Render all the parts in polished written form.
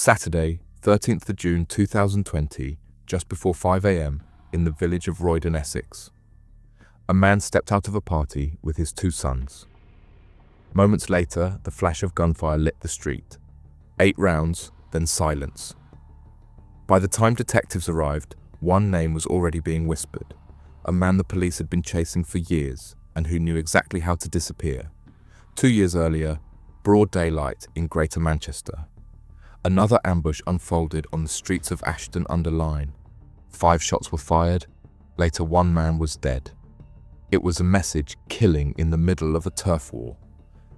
Saturday, 13th of June 2020, just before 5 a.m. in the village of Roydon, Essex. A man stepped out of a party with his two sons. Moments later, the flash of gunfire lit the street. 8 rounds, then silence. By the time detectives arrived, one name was already being whispered, a man the police had been chasing for years and who knew exactly how to disappear. 2 years earlier, broad daylight in Greater Manchester. Another ambush unfolded on the streets of Ashton-under-Lyne. 5 shots were fired. Later, one man was dead. It was a message killing in the middle of a turf war.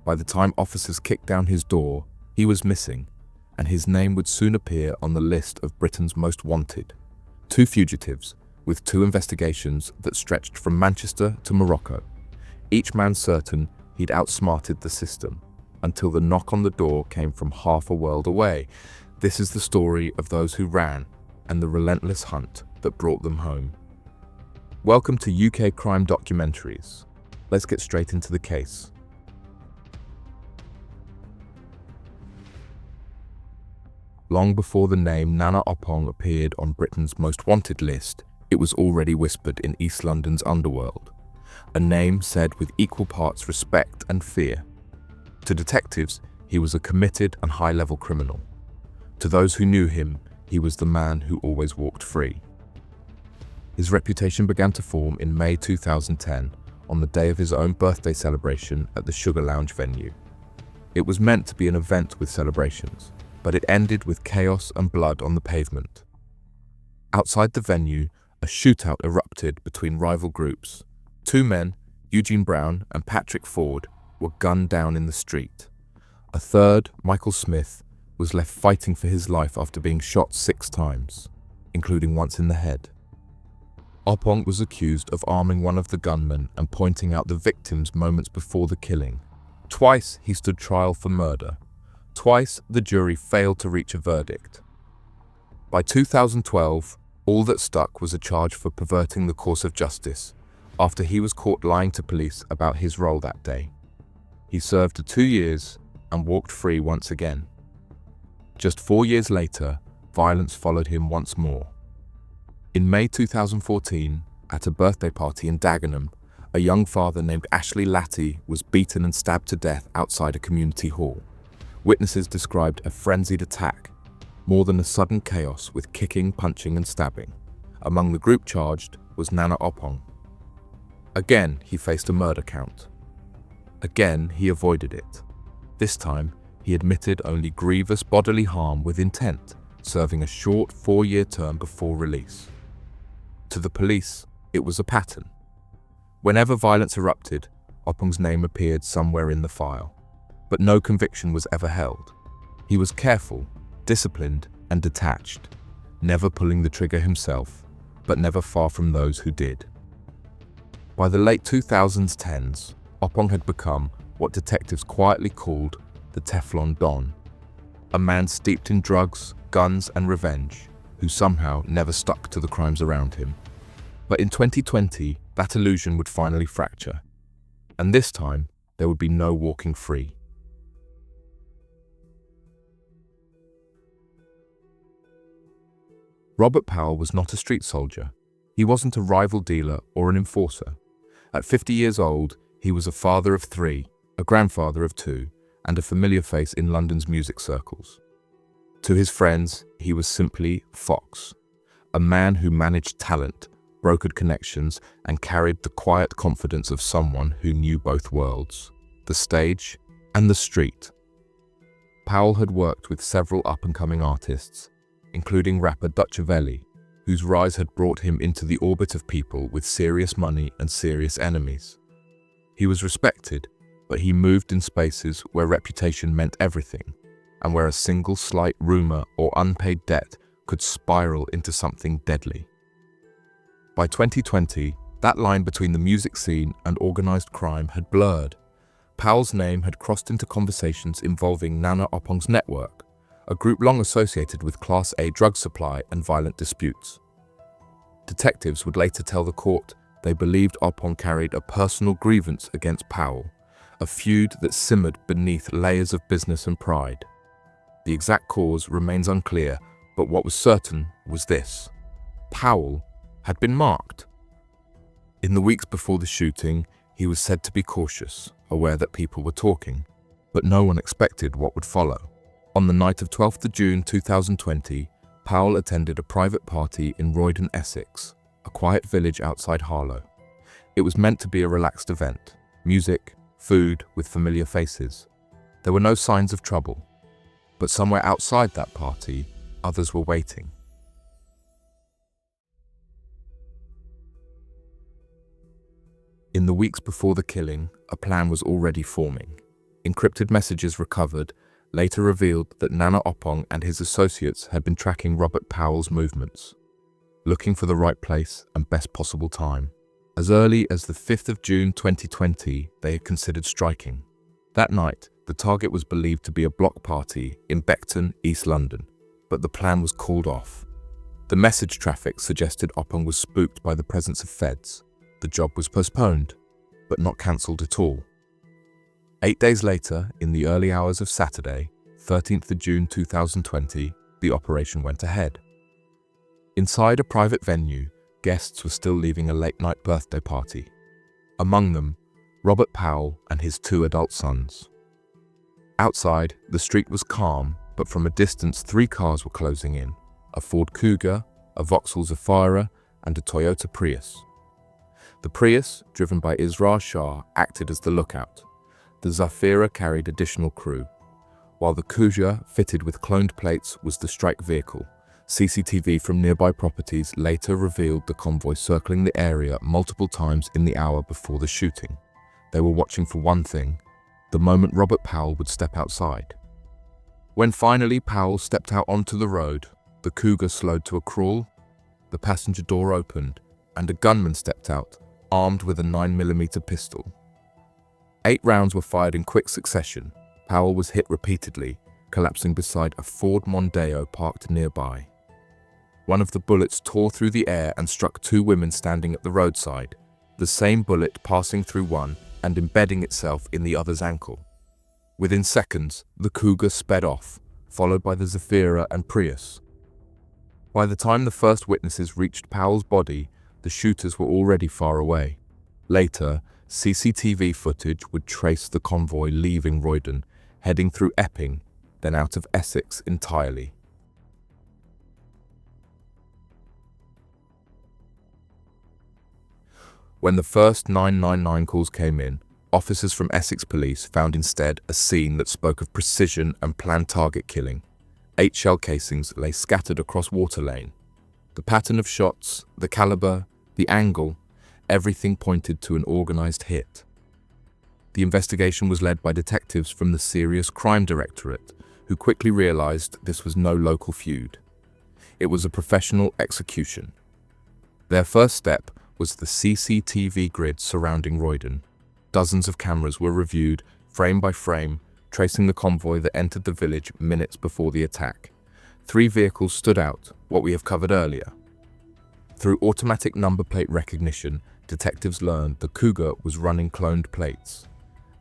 By the time officers kicked down his door, he was missing, and his name would soon appear on the list of Britain's most wanted. 2 fugitives, with 2 investigations that stretched from Manchester to Morocco. Each man certain he'd outsmarted the system, until the knock on the door came from half a world away. This is the story of those who ran, and the relentless hunt that brought them home. Welcome to UK Crime Documentaries. Let's get straight into the case. Long before the name Nana Oppong appeared on Britain's most wanted list, it was already whispered in East London's underworld. A name said with equal parts respect and fear. To detectives, he was a committed and high-level criminal. To those who knew him, he was the man who always walked free. His reputation began to form in May 2010, on the day of his own birthday celebration at the Sugar Lounge venue. It was meant to be an event with celebrations, but it ended with chaos and blood on the pavement. Outside the venue, a shootout erupted between rival groups. 2 men, Eugene Brown and Patrick Ford, were gunned down in the street. A third, Michael Smith, was left fighting for his life after being shot 6 times, including once in the head. Oppong was accused of arming one of the gunmen and pointing out the victims moments before the killing. Twice he stood trial for murder. Twice the jury failed to reach a verdict. By 2012, all that stuck was a charge for perverting the course of justice, after he was caught lying to police about his role that day. He served 2 years and walked free once again. Just 4 years later, violence followed him once more. In May 2014, at a birthday party in Dagenham, a young father named Ashley Latty was beaten and stabbed to death outside a community hall. Witnesses described a frenzied attack, more than a sudden chaos with kicking, punching and stabbing. Among the group charged was Nana Oppong. Again, he faced a murder count. Again, he avoided it. This time, he admitted only grievous bodily harm with intent, serving a short 4-year term before release. To the police, it was a pattern. Whenever violence erupted, Oppong's name appeared somewhere in the file, but no conviction was ever held. He was careful, disciplined, and detached, never pulling the trigger himself, but never far from those who did. By the late 2010s, Oppong had become what detectives quietly called the Teflon Don, a man steeped in drugs, guns, and revenge, who somehow never stuck to the crimes around him. But in 2020, that illusion would finally fracture, and this time, there would be no walking free. Robert Powell was not a street soldier. He wasn't a rival dealer or an enforcer. At 50 years old, he was a father of 3, a grandfather of 2, and a familiar face in London's music circles. To his friends, he was simply Fox, a man who managed talent, brokered connections, and carried the quiet confidence of someone who knew both worlds, the stage and the street. Powell had worked with several up-and-coming artists, including rapper Dutchavelli, whose rise had brought him into the orbit of people with serious money and serious enemies. He was respected, but he moved in spaces where reputation meant everything, and where a single slight rumor or unpaid debt could spiral into something deadly. By 2020, that line between the music scene and organized crime had blurred. Powell's name had crossed into conversations involving Nana Oppong's network, a group long associated with Class A drug supply and violent disputes. Detectives would later tell the court they believed Oppong carried a personal grievance against Powell, a feud that simmered beneath layers of business and pride. The exact cause remains unclear, but what was certain was this: Powell had been marked. In the weeks before the shooting, he was said to be cautious, aware that people were talking, but no one expected what would follow. On the night of 12th of June 2020, Powell attended a private party in Roydon, Essex, a quiet village outside Harlow. It was meant to be a relaxed event: music, food with familiar faces. There were no signs of trouble, but somewhere outside that party, others were waiting. In the weeks before the killing, a plan was already forming. Encrypted messages recovered later revealed that Nana Oppong and his associates had been tracking Robert Powell's movements, looking for the right place and best possible time. As early as the 5th of June 2020, they had considered striking. That night, the target was believed to be a block party in Beckton, East London, but the plan was called off. The message traffic suggested Oppong was spooked by the presence of feds. The job was postponed, but not cancelled at all. 8 days later, in the early hours of Saturday, 13th of June 2020, the operation went ahead. Inside a private venue, guests were still leaving a late-night birthday party. Among them, Robert Powell and his 2 adult sons. Outside, the street was calm, but from a distance 3 cars were closing in: a Ford Cougar, a Vauxhall Zafira, and a Toyota Prius. The Prius, driven by Israr Shah, acted as the lookout. The Zafira carried additional crew, while the Cougar, fitted with cloned plates, was the strike vehicle. CCTV from nearby properties later revealed the convoy circling the area multiple times in the hour before the shooting. They were watching for one thing: the moment Robert Powell would step outside. When finally Powell stepped out onto the road, the Cougar slowed to a crawl, the passenger door opened, and a gunman stepped out, armed with a 9mm pistol. 8 rounds were fired in quick succession. Powell was hit repeatedly, collapsing beside a Ford Mondeo parked nearby. One of the bullets tore through the air and struck 2 women standing at the roadside, the same bullet passing through one and embedding itself in the other's ankle. Within seconds, the Cougar sped off, followed by the Zafira and Prius. By the time the first witnesses reached Powell's body, the shooters were already far away. Later, CCTV footage would trace the convoy leaving Roydon, heading through Epping, then out of Essex entirely. When the first 999 calls came in, officers from Essex Police found instead a scene that spoke of precision and planned target killing. 8 shell casings lay scattered across Water Lane. The pattern of shots, the caliber, the angle, everything pointed to an organized hit. The investigation was led by detectives from the Serious Crime Directorate, who quickly realized this was no local feud. It was a professional execution. Their first step was the CCTV grid surrounding Roydon. Dozens of cameras were reviewed, frame by frame, tracing the convoy that entered the village minutes before the attack. 3 vehicles stood out, what we have covered earlier. Through automatic number plate recognition, detectives learned the Cougar was running cloned plates.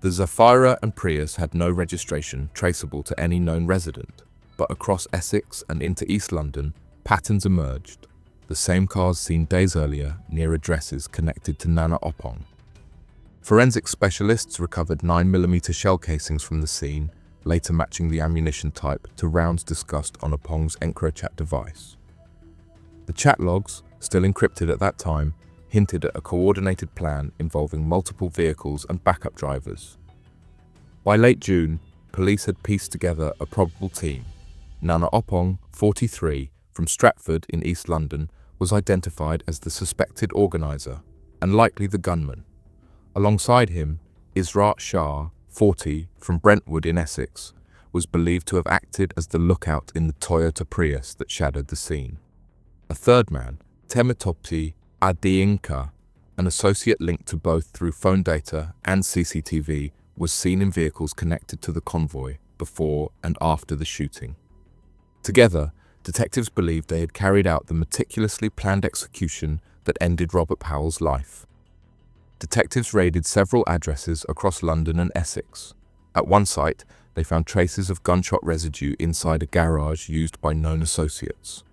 The Zafira and Prius had no registration traceable to any known resident, but across Essex and into East London, patterns emerged. The same cars seen days earlier near addresses connected to Nana Oppong. Forensic specialists recovered 9mm shell casings from the scene, later matching the ammunition type to rounds discussed on Oppong's EncroChat device. The chat logs, still encrypted at that time, hinted at a coordinated plan involving multiple vehicles and backup drivers. By late June, police had pieced together a probable team. Nana Oppong, 43, from Stratford in East London, was identified as the suspected organizer and likely the gunman. Alongside him, Israr Shah, 40, from Brentwood in Essex, was believed to have acted as the lookout in the Toyota Prius that shadowed the scene. A third man, Temitopti Adeyinka, an associate linked to both through phone data and CCTV, was seen in vehicles connected to the convoy before and after the shooting. Together, detectives believed they had carried out the meticulously planned execution that ended Robert Powell's life. Detectives raided several addresses across London and Essex. At one site, they found traces of gunshot residue inside a garage used by known associates.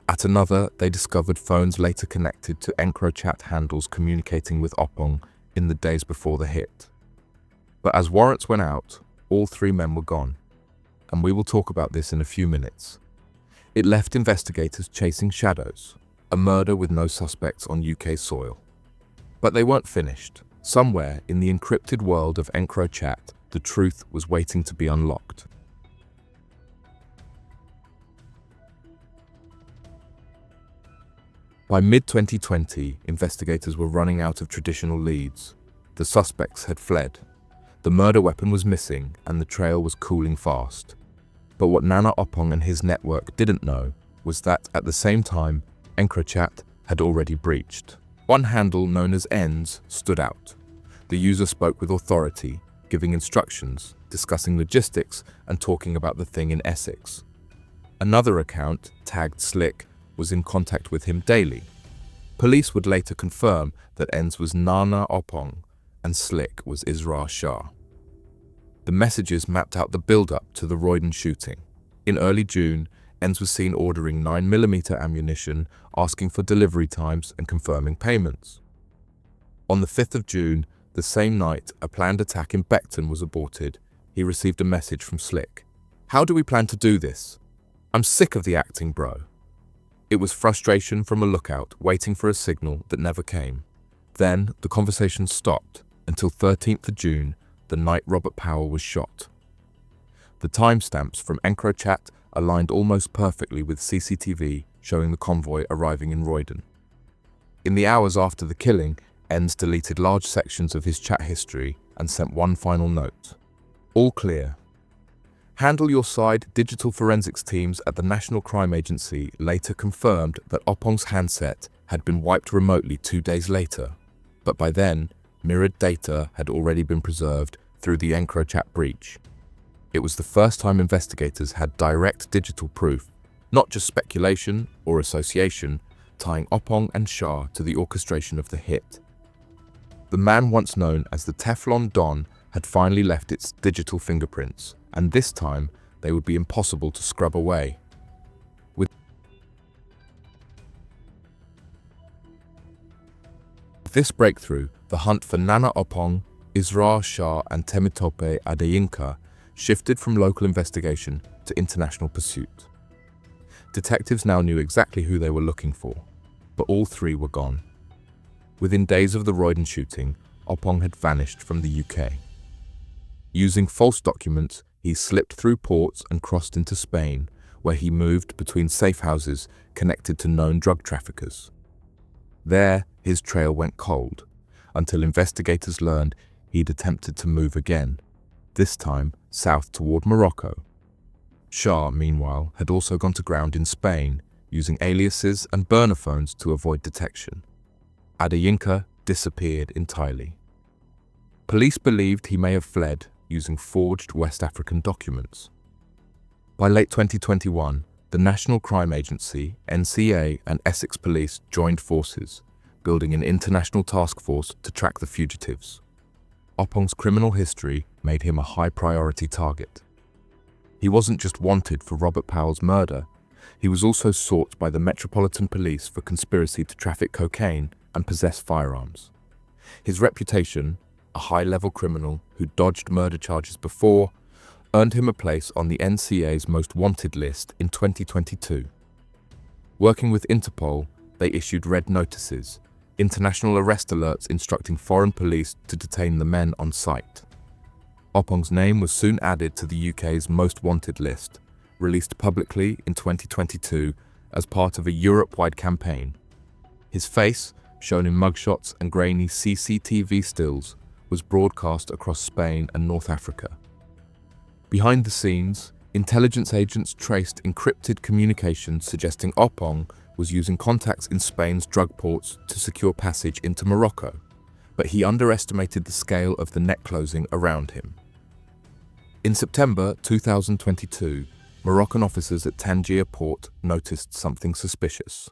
At another, they discovered phones later connected to EncroChat handles communicating with Opong in the days before the hit. But as warrants went out, all three men were gone, and we will talk about this in a few minutes. It left investigators chasing shadows, a murder with no suspects on UK soil. But they weren't finished. Somewhere in the encrypted world of EncroChat, the truth was waiting to be unlocked. By mid-2020, investigators were running out of traditional leads. The suspects had fled. The murder weapon was missing, and the trail was cooling fast. But what Nana Opong and his network didn't know was that at the same time, EncroChat had already breached. One handle known as ENDS stood out. The user spoke with authority, giving instructions, discussing logistics, and talking about the thing in Essex. Another account, tagged Slick, was in contact with him daily. Police would later confirm that ENDS was Nana Opong and Slick was Israr Shah. The messages mapped out the build-up to the Royden shooting. In early June, ENDS was seen ordering 9mm ammunition, asking for delivery times and confirming payments. On the 5th of June, the same night a planned attack in Beckton was aborted, he received a message from Slick. "How do we plan to do this? I'm sick of the acting, bro." It was frustration from a lookout waiting for a signal that never came. Then the conversation stopped until 13th of June, the night Robert Powell was shot. The timestamps from EncroChat aligned almost perfectly with CCTV showing the convoy arriving in Royden. In the hours after the killing, ENDS deleted large sections of his chat history and sent one final note. "All clear. Handle your side." Digital forensics teams at the National Crime Agency later confirmed that Opong's handset had been wiped remotely 2 days later, but by then, mirrored data had already been preserved through the EncroChat breach. It was the first time investigators had direct digital proof, not just speculation or association, tying Opong and Shah to the orchestration of the hit. The man once known as the Teflon Don had finally left its digital fingerprints, and this time they would be impossible to scrub away. With this breakthrough, the hunt for Nana Opong, Israr Shah and Temitope Adeyinka shifted from local investigation to international pursuit. Detectives now knew exactly who they were looking for, but all three were gone. Within days of the Royden shooting, Opong had vanished from the UK. Using false documents, he slipped through ports and crossed into Spain, where he moved between safe houses connected to known drug traffickers. There, his trail went cold, until investigators learned he'd attempted to move again, this time south toward Morocco. Shah, meanwhile, had also gone to ground in Spain, using aliases and burner phones to avoid detection. Adeyinka disappeared entirely. Police believed he may have fled using forged West African documents. By late 2021, the National Crime Agency, NCA, and Essex Police joined forces, building an international task force to track the fugitives. Opong's criminal history made him a high-priority target. He wasn't just wanted for Robert Powell's murder, he was also sought by the Metropolitan Police for conspiracy to traffic cocaine and possess firearms. His reputation, a high-level criminal who dodged murder charges before, earned him a place on the NCA's most wanted list in 2022. Working with Interpol, they issued red notices, international arrest alerts instructing foreign police to detain the men on site. Opong's name was soon added to the UK's most wanted list, released publicly in 2022 as part of a Europe-wide campaign. His face, shown in mugshots and grainy CCTV stills, was broadcast across Spain and North Africa. Behind the scenes, intelligence agents traced encrypted communications suggesting Opong was using contacts in Spain's drug ports to secure passage into Morocco, but he underestimated the scale of the net closing around him. In September 2022, Moroccan officers at Tangier port noticed something suspicious.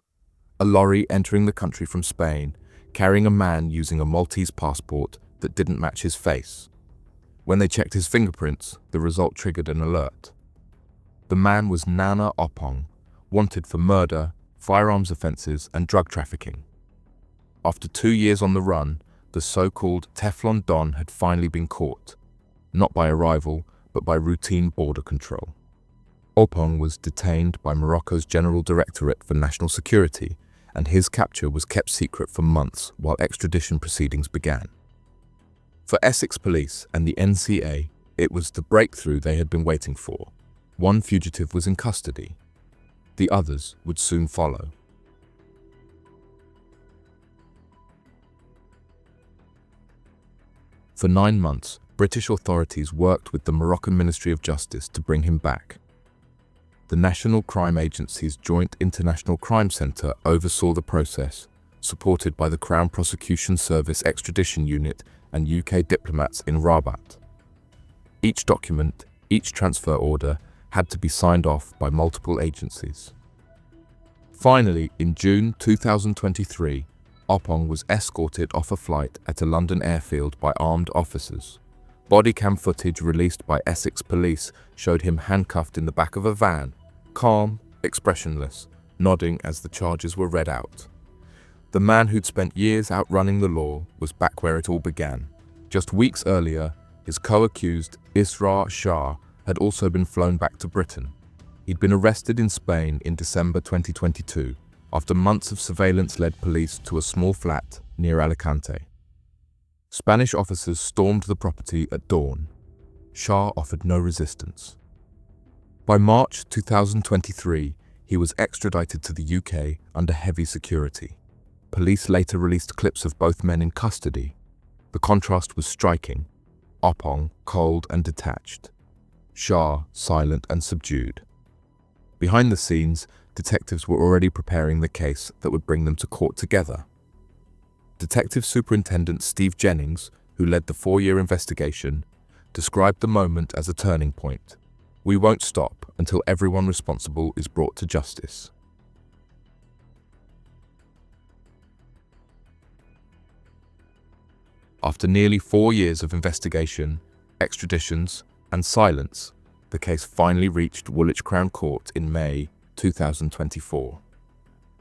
A lorry entering the country from Spain, carrying a man using a Maltese passport that didn't match his face. When they checked his fingerprints, the result triggered an alert. The man was Nana Opong, wanted for murder, firearms offences and drug trafficking. After 2 years on the run, the so-called Teflon Don had finally been caught, not by a rival, but by routine border control. Opong was detained by Morocco's General Directorate for National Security, and his capture was kept secret for months while extradition proceedings began. For Essex Police and the NCA, it was the breakthrough they had been waiting for. One fugitive was in custody. The others would soon follow. For 9 months, British authorities worked with the Moroccan Ministry of Justice to bring him back. The National Crime Agency's Joint International Crime Centre oversaw the process, supported by the Crown Prosecution Service Extradition Unit and UK diplomats in Rabat. Each document, each transfer order, had to be signed off by multiple agencies. Finally, in June 2023, Opong was escorted off a flight at a London airfield by armed officers. Bodycam footage released by Essex Police showed him handcuffed in the back of a van, calm, expressionless, nodding as the charges were read out. The man who'd spent years outrunning the law was back where it all began. Just weeks earlier, his co-accused, Israr Shah, had also been flown back to Britain. He'd been arrested in Spain in December 2022, after months of surveillance led police to a small flat near Alicante. Spanish officers stormed the property at dawn. Shah offered no resistance. By March 2023, he was extradited to the UK under heavy security. Police later released clips of both men in custody. The contrast was striking. Opong, cold and detached. Shah, silent and subdued. Behind the scenes, detectives were already preparing the case that would bring them to court together. Detective Superintendent Steve Jennings, who led the 4-year investigation, described the moment as a turning point. "We won't stop until everyone responsible is brought to justice." After nearly 4 years of investigation, extraditions, and silence, the case finally reached Woolwich Crown Court in May 2024.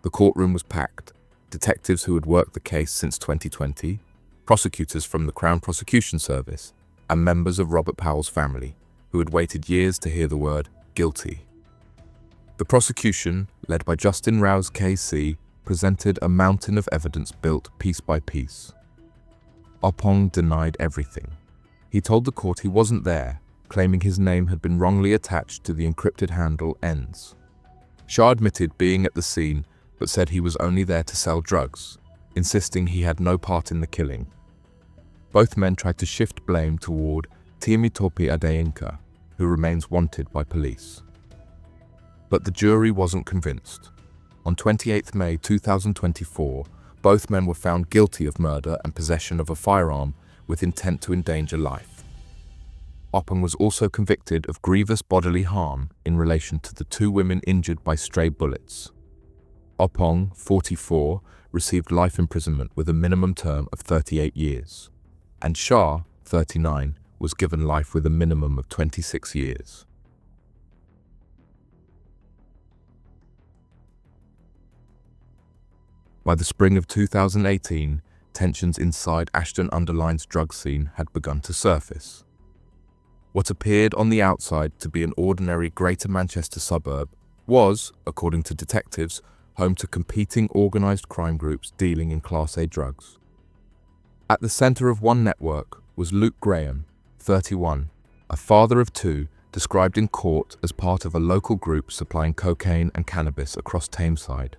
The courtroom was packed. Detectives who had worked the case since 2020, prosecutors from the Crown Prosecution Service, and members of Robert Powell's family, who had waited years to hear the word guilty. The prosecution, led by Justin Rouse KC, presented a mountain of evidence built piece by piece. Opong denied everything. He told the court he wasn't there, claiming his name had been wrongly attached to the encrypted handle ENS. Shah admitted being at the scene, but said he was only there to sell drugs, insisting he had no part in the killing. Both men tried to shift blame toward Temitope Adeyinka, who remains wanted by police. But the jury wasn't convinced. On 28 May 2024, both men were found guilty of murder and possession of a firearm with intent to endanger life. Opong was also convicted of grievous bodily harm in relation to the 2 women injured by stray bullets. Opong, 44, received life imprisonment with a minimum term of 38 years, and Shah, 39, was given life with a minimum of 26 years. By the spring of 2018, tensions inside Ashton-under-Lyne's drug scene had begun to surface. What appeared on the outside to be an ordinary Greater Manchester suburb was, according to detectives, home to competing organised crime groups dealing in Class A drugs. At the centre of one network was Luke Graham, 31, a father of 2, described in court as part of a local group supplying cocaine and cannabis across Tameside.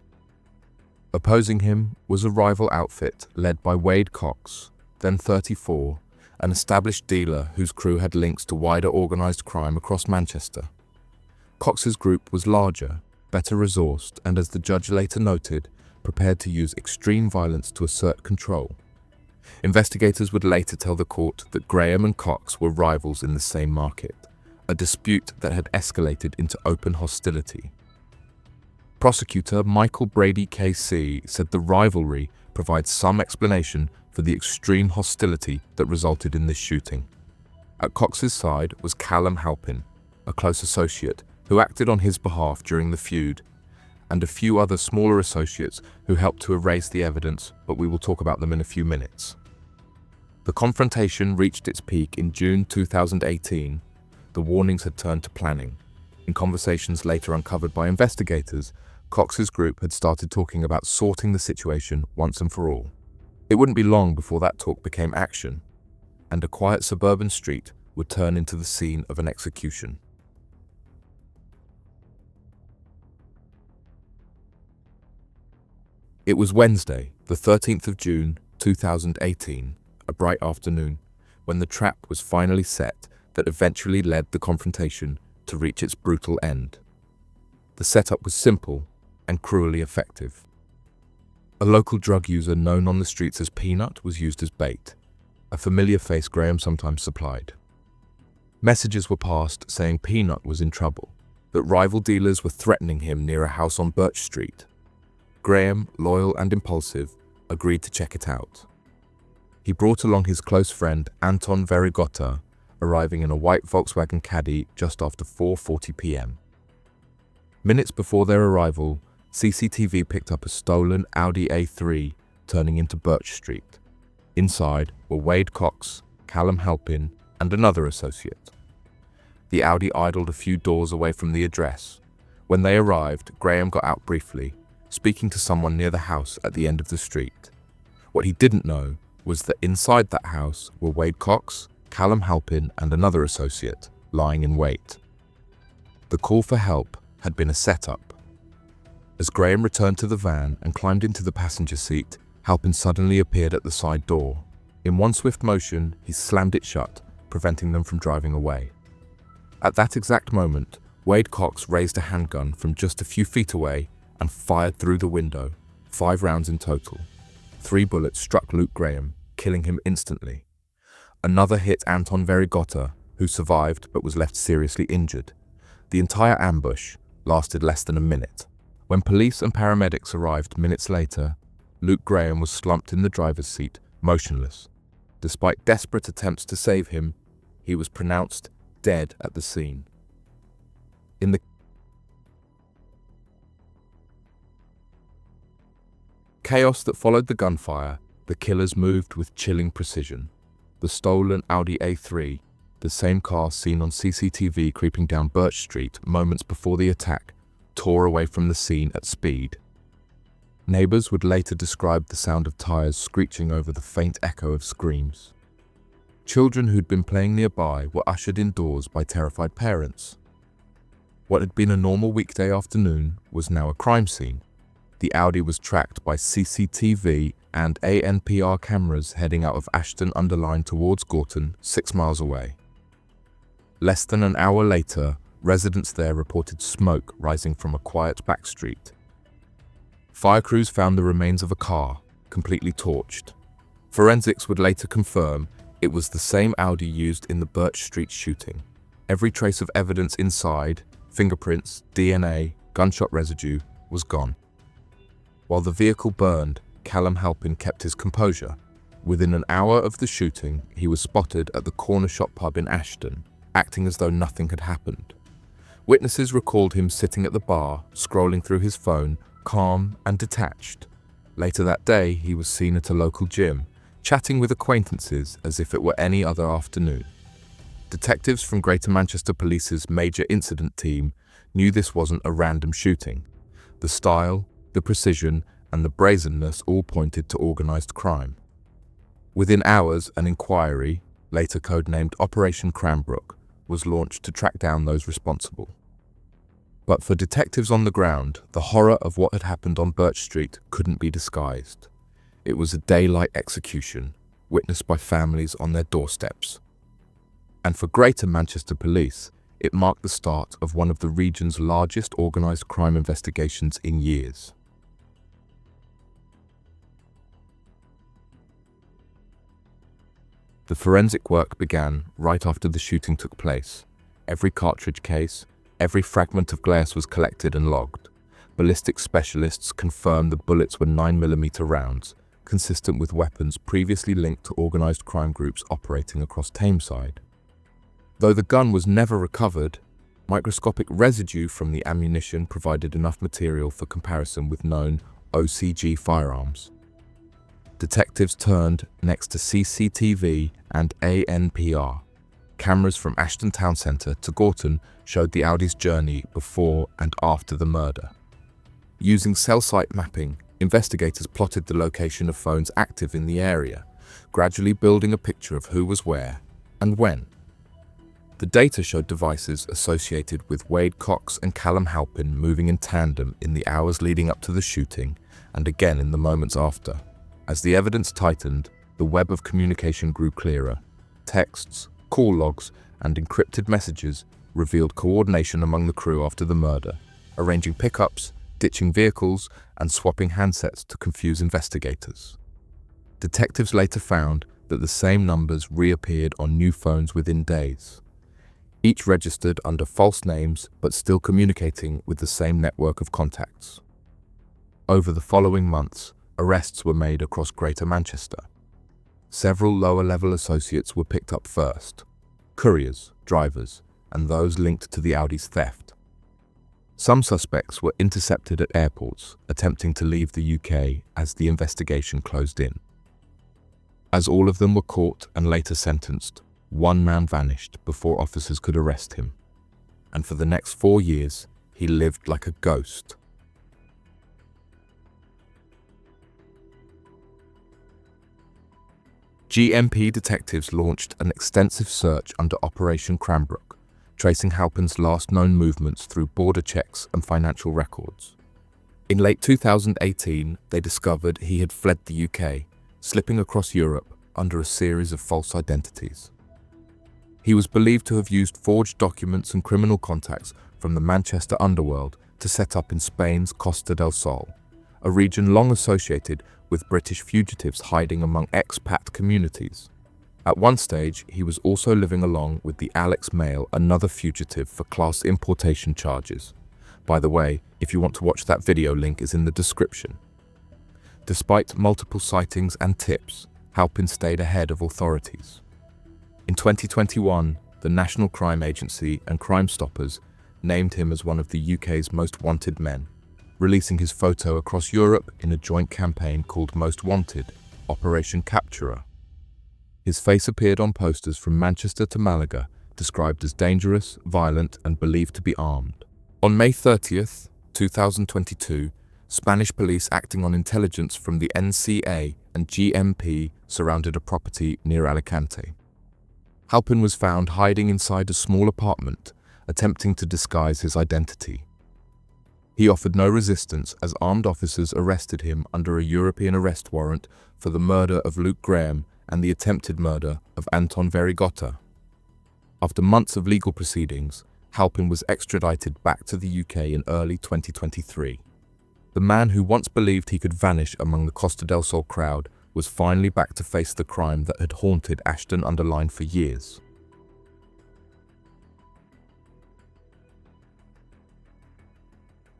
Opposing him was a rival outfit led by Wade Cox, then 34, an established dealer whose crew had links to wider organised crime across Manchester. Cox's group was larger, better resourced, and as the judge later noted, prepared to use extreme violence to assert control. Investigators would later tell the court that Graham and Cox were rivals in the same market, a dispute that had escalated into open hostility. Prosecutor Michael Brady KC said the rivalry provides some explanation for the extreme hostility that resulted in this shooting. At Cox's side was Callum Halpin, a close associate who acted on his behalf during the feud, and a few other smaller associates who helped to erase the evidence, but we will talk about them in a few minutes. The confrontation reached its peak in June 2018. The warnings had turned to planning. In conversations later uncovered by investigators, Cox's group had started talking about sorting the situation once and for all. It wouldn't be long before that talk became action, and a quiet suburban street would turn into the scene of an execution. It was Wednesday, the 13th of June, 2018, a bright afternoon, when the trap was finally set that eventually led the confrontation to reach its brutal end. The setup was simple and cruelly effective. A local drug user known on the streets as Peanut was used as bait, a familiar face Graham sometimes supplied. Messages were passed saying Peanut was in trouble, that rival dealers were threatening him near a house on Birch Street. Graham, loyal and impulsive, agreed to check it out. He brought along his close friend Anton Verigotta, arriving in a white Volkswagen Caddy just after 4:40 p.m. Minutes before their arrival, CCTV picked up a stolen Audi A3 turning into Birch Street. Inside were Wade Cox, Callum Halpin, and another associate. The Audi idled a few doors away from the address. When they arrived, Graham got out briefly, speaking to someone near the house at the end of the street. What he didn't know was that inside that house were Wade Cox, Callum Halpin, and another associate, lying in wait. The call for help had been a setup. As Graham returned to the van and climbed into the passenger seat, Halpin suddenly appeared at the side door. In one swift motion, he slammed it shut, preventing them from driving away. At that exact moment, Wade Cox raised a handgun from just a few feet away and fired through the window, 5 rounds in total. 3 bullets struck Luke Graham, killing him instantly. Another hit Anton Verigotta, who survived but was left seriously injured. The entire ambush lasted less than a minute. When police and paramedics arrived minutes later, Luke Graham was slumped in the driver's seat, motionless. Despite desperate attempts to save him, he was pronounced dead at the scene. In the chaos that followed the gunfire, the killers moved with chilling precision. The stolen Audi A3, the same car seen on CCTV creeping down Birch Street moments before the attack, tore away from the scene at speed. Neighbors would later describe the sound of tires screeching over the faint echo of screams. Children who'd been playing nearby were ushered indoors by terrified parents. What had been a normal weekday afternoon was now a crime scene. The Audi was tracked by CCTV and ANPR cameras heading out of Ashton-under-Lyne towards Gorton, 6 miles away. Less than an hour later, residents there reported smoke rising from a quiet back street. Fire crews found the remains of a car, completely torched. Forensics would later confirm it was the same Audi used in the Birch Street shooting. Every trace of evidence inside, fingerprints, DNA, gunshot residue, was gone. While the vehicle burned, Callum Halpin kept his composure. Within an hour of the shooting, he was spotted at the corner shop pub in Ashton, acting as though nothing had happened. Witnesses recalled him sitting at the bar, scrolling through his phone, calm and detached. Later that day, he was seen at a local gym, chatting with acquaintances as if it were any other afternoon. Detectives from Greater Manchester Police's Major Incident Team knew this wasn't a random shooting. The style, the precision, and the brazenness all pointed to organised crime. Within hours, an inquiry, later codenamed Operation Cranbrook, was launched to track down those responsible. But for detectives on the ground, the horror of what had happened on Birch Street couldn't be disguised. It was a daylight execution, witnessed by families on their doorsteps. And for Greater Manchester Police, it marked the start of one of the region's largest organised crime investigations in years. The forensic work began right after the shooting took place. Every cartridge case, every fragment of glass was collected and logged. Ballistics specialists confirmed the bullets were 9mm rounds, consistent with weapons previously linked to organised crime groups operating across Tameside. Though the gun was never recovered, microscopic residue from the ammunition provided enough material for comparison with known OCG firearms. Detectives turned next to CCTV and ANPR. Cameras from Ashton Town Centre to Gorton showed the Audi's journey before and after the murder. Using cell site mapping, investigators plotted the location of phones active in the area, gradually building a picture of who was where and when. The data showed devices associated with Wade Cox and Callum Halpin moving in tandem in the hours leading up to the shooting and again in the moments after. As the evidence tightened, the web of communication grew clearer. Texts, call logs, and encrypted messages revealed coordination among the crew after the murder, arranging pickups, ditching vehicles, and swapping handsets to confuse investigators. Detectives later found that the same numbers reappeared on new phones within days, each registered under false names but still communicating with the same network of contacts. Over the following months, arrests were made across Greater Manchester. Several lower-level associates were picked up first: couriers, drivers, and those linked to the Audi's theft. Some suspects were intercepted at airports, attempting to leave the UK as the investigation closed in. As all of them were caught and later sentenced, one man vanished before officers could arrest him, and for the next 4 years, he lived like a ghost. GMP detectives launched an extensive search under Operation Cranbrook, tracing Halpin's last known movements through border checks and financial records. In late 2018, they discovered he had fled the UK, slipping across Europe under a series of false identities. He was believed to have used forged documents and criminal contacts from the Manchester underworld to set up in Spain's Costa del Sol, a region long associated with British fugitives hiding among expat communities. At one stage, he was also living along with the Alex Mail, another fugitive, for class importation charges. By the way, if you want to watch that video, link is in the description. Despite multiple sightings and tips, Halpin stayed ahead of authorities. In 2021, the National Crime Agency and Crime Stoppers named him as one of the UK's most wanted men, releasing his photo across Europe in a joint campaign called Most Wanted, Operation Capturer. His face appeared on posters from Manchester to Malaga, described as dangerous, violent, and believed to be armed. On May 30th, 2022, Spanish police acting on intelligence from the NCA and GMP surrounded a property near Alicante. Halpin was found hiding inside a small apartment, attempting to disguise his identity. He offered no resistance as armed officers arrested him under a European arrest warrant for the murder of Luke Graham and the attempted murder of Anton Verigota. After months of legal proceedings, Halpin was extradited back to the UK in early 2023. The man who once believed he could vanish among the Costa del Sol crowd was finally back to face the crime that had haunted Ashton-under-Lyne for years.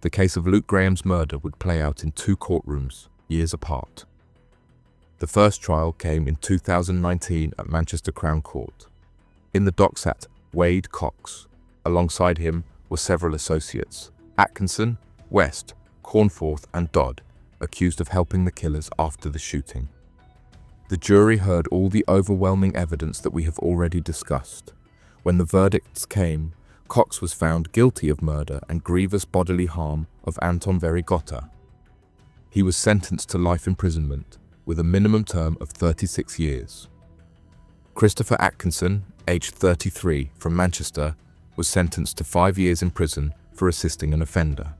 The case of Luke Graham's murder would play out in 2 courtrooms, years apart. The first trial came in 2019 at Manchester Crown Court. In the dock sat Wade Cox. Alongside him were several associates: Atkinson, West, Cornforth, and Dodd, accused of helping the killers after the shooting. The jury heard all the overwhelming evidence that we have already discussed. When the verdicts came, Cox was found guilty of murder and grievous bodily harm of Anton Verigota. He was sentenced to life imprisonment with a minimum term of 36 years. Christopher Atkinson, aged 33, from Manchester, was sentenced to 5 years in prison for assisting an offender.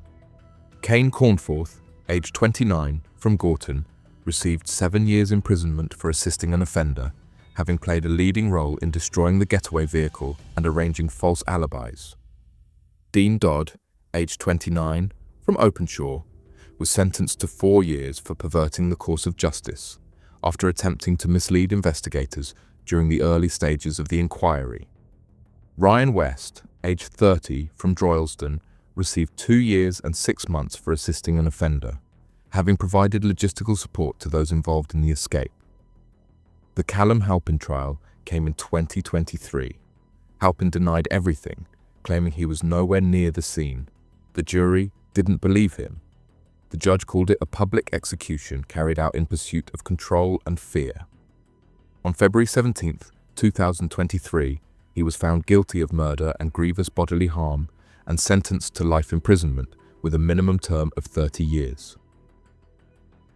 Kane Cornforth, aged 29, from Gorton, received 7 years imprisonment for assisting an offender, having played a leading role in destroying the getaway vehicle and arranging false alibis. Dean Dodd, aged 29, from Openshaw, was sentenced to 4 years for perverting the course of justice after attempting to mislead investigators during the early stages of the inquiry. Ryan West, aged 30, from Droylsden, received 2 years and 6 months for assisting an offender, having provided logistical support to those involved in the escape. The Callum Halpin trial came in 2023. Halpin denied everything, claiming he was nowhere near the scene. The jury didn't believe him. The judge called it a public execution carried out in pursuit of control and fear. On February 17, 2023, he was found guilty of murder and grievous bodily harm and sentenced to life imprisonment with a minimum term of 30 years.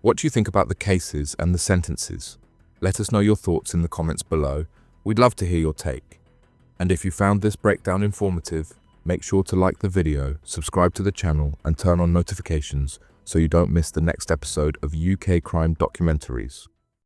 What do you think about the cases and the sentences? Let us know your thoughts in the comments below. We'd love to hear your take. And if you found this breakdown informative, make sure to like the video, subscribe to the channel, and turn on notifications so you don't miss the next episode of UK Crime Documentaries.